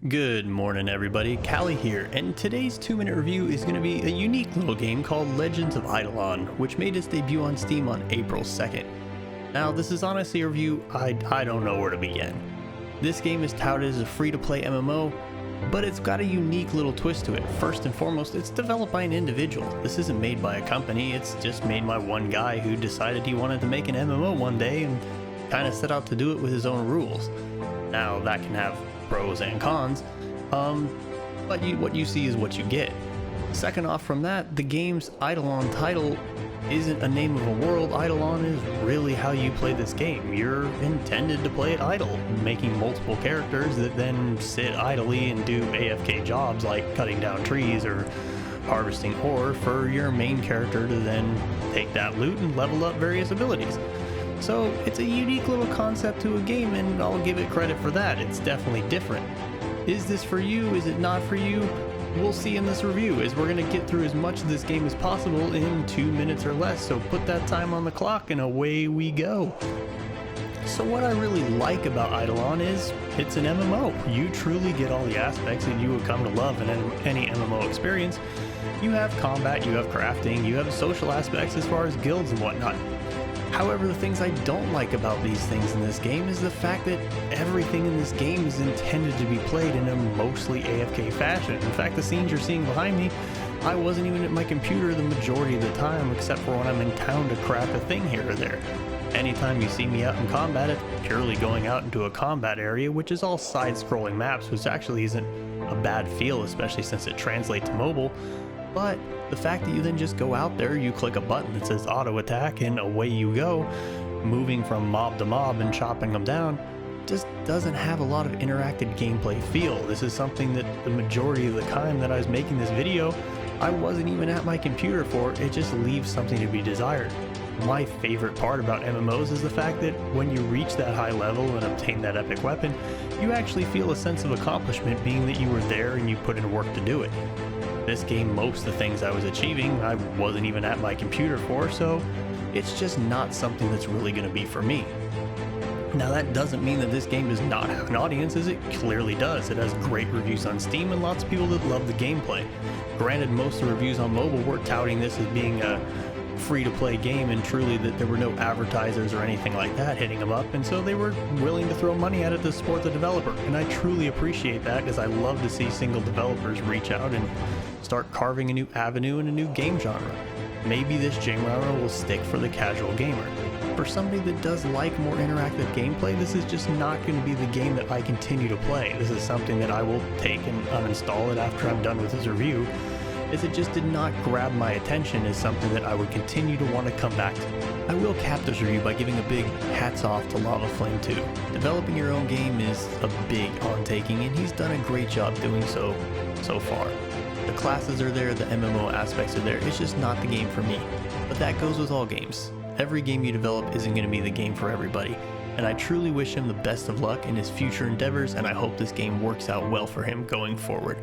Good morning everybody, Callie here, and today's 2-minute review is going to be a unique little game called Legends of Eidolon, which made its debut on Steam on April 2nd. Now this is honestly a review I don't know where to begin. This game is touted as a free-to-play MMO, but it's got a unique little twist to it. First and foremost, it's developed by an individual. This isn't made by a company, it's just made by one guy who decided he wanted to make an MMO one day and kind of set out to do it with his own rules. Now that can have pros and cons, but what you see is what you get. Second off from that, the game's Eidolon title isn't a name of a world. Eidolon is really how you play this game. You're intended to play it idle, making multiple characters that then sit idly and do AFK jobs like cutting down trees or harvesting ore for your main character to then take that loot and level up various abilities. So it's a unique little concept to a game, and I'll give it credit for that. It's definitely different. Is this for you? Is it not for you? We'll see in this review, as we're going to get through as much of this game as possible in 2 minutes or less, so put that time on the clock and away we go. So what I really like about Eidolon is it's an MMO. You truly get all the aspects that you would come to love in any MMO experience. You have combat, you have crafting, you have social aspects as far as guilds and whatnot. However, the things I don't like about these things in this game is the fact that everything in this game is intended to be played in a mostly AFK fashion. In fact, the scenes you're seeing behind me, I wasn't even at my computer the majority of the time, except for when I'm in town to craft a thing here or there. Anytime you see me out in combat, it's purely going out into a combat area, which is all side-scrolling maps, which actually isn't a bad feel, especially since it translates to mobile. But the fact that you then just go out there, you click a button that says auto attack and away you go, moving from mob to mob and chopping them down, just doesn't have a lot of interactive gameplay feel. This is something that the majority of the time that I was making this video, I wasn't even at my computer for. It just leaves something to be desired. My favorite part about MMOs is the fact that when you reach that high level and obtain that epic weapon, you actually feel a sense of accomplishment, being that you were there and you put in work to do it. This game, most of the things I was achieving, I wasn't even at my computer for, so it's just not something that's really going to be for me. Now that doesn't mean that this game does not have an audience, as it clearly does. It has great reviews on Steam and lots of people that love the gameplay. Granted, most of the reviews on mobile were touting this as being a free-to-play game, and truly that there were no advertisers or anything like that hitting them up, and so they were willing to throw money at it to support the developer. And I truly appreciate that, because I love to see single developers reach out and start carving a new avenue and a new game genre. Maybe this genre will stick for the casual gamer. For somebody that does like more interactive gameplay, this is just not going to be the game that I continue to play. This is something that I will take and uninstall it after I'm done with this review, as it just did not grab my attention as something that I would continue to want to come back to. I will cap this review by giving a big hats off to Lava Flame 2. Developing your own game is a big undertaking, and he's done a great job doing so far. The classes are there, the MMO aspects are there, it's just not the game for me. But that goes with all games. Every game you develop isn't going to be the game for everybody, and I truly wish him the best of luck in his future endeavors, and I hope this game works out well for him going forward.